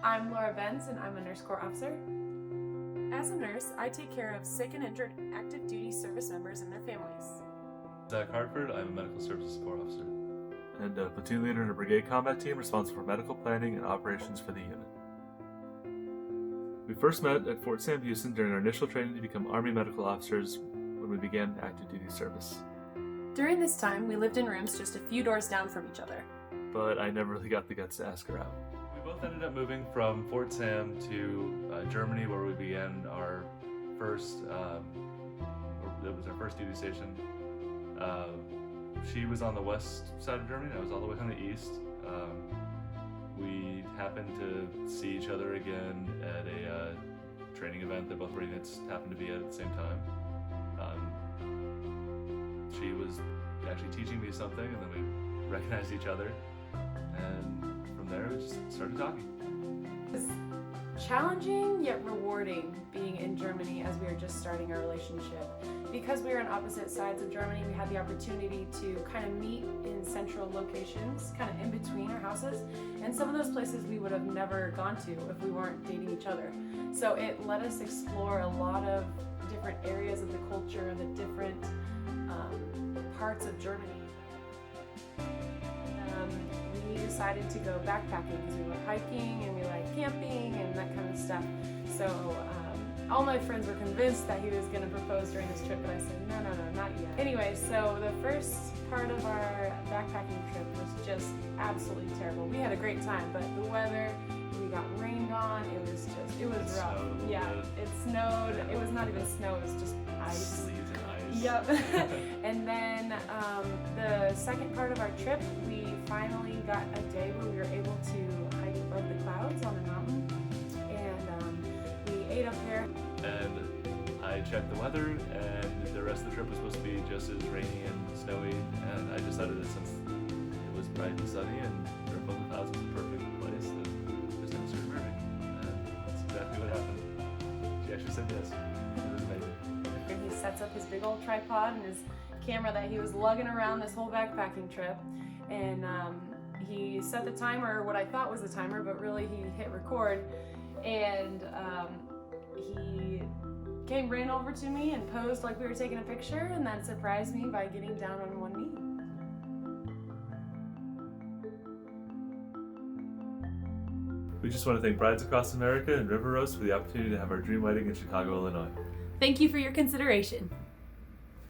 I'm Laura Benz, and I'm a Nurse Corps officer. As a nurse, I take care of sick and injured active duty service members and their families. Zach Hartford, I'm a Medical Services Corps officer. And a platoon leader in a brigade combat team responsible for medical planning and operations for the unit. We first met at Fort Sam Houston during our initial training to become Army medical officers when we began active duty service. During this time, we lived in rooms just a few doors down from each other. But I never really got the guts to ask her out. We both ended up moving from Fort Sam to Germany, where we began our first, it was our first duty station. She was on the west side of Germany, I was all the way on the east. We happened to see each other again at a training event that both our units happened to be at the same time. She was actually teaching me something, and then we recognized each other, and from there we just started talking. It was challenging yet rewarding being in Germany as we were just starting our relationship. Because we were on opposite sides of Germany, we had the opportunity to kind of meet in central locations, kind of in between our houses, and some of those places we would have never gone to if we weren't dating each other. So it let us explore a lot of different areas of the culture and the different parts of Germany. We decided to go backpacking because we were hiking and we like camping and that kind of stuff. So all my friends were convinced that he was going to propose during this trip, but I said, no, not yet. Anyway, so the first part of our backpacking trip was just absolutely terrible. We had a great time, but the weather, we got rained on, it was rough. Yeah, it snowed. It was not even snow, it was just ice. Sleet and ice. Yep. And then the second part of our trip, we finally got a day where we were able to hike above the clouds on a mountain, and we ate up there. And I checked the weather, and the rest of the trip was supposed to be just as rainy and snowy, and I decided that since it was bright and sunny and we were above the clouds, it was a perfect place that just never started moving. And that's exactly what happened. She actually said yes. It was amazing. And he sets up his big old tripod and his camera that he was lugging around this whole backpacking trip, and he set the timer, what I thought was the timer, but really he hit record, and he ran over to me and posed like we were taking a picture, and then surprised me by getting down on one knee. We just want to thank Brides Across America and River Rose for the opportunity to have our dream wedding in Chicago, Illinois. Thank you for your consideration.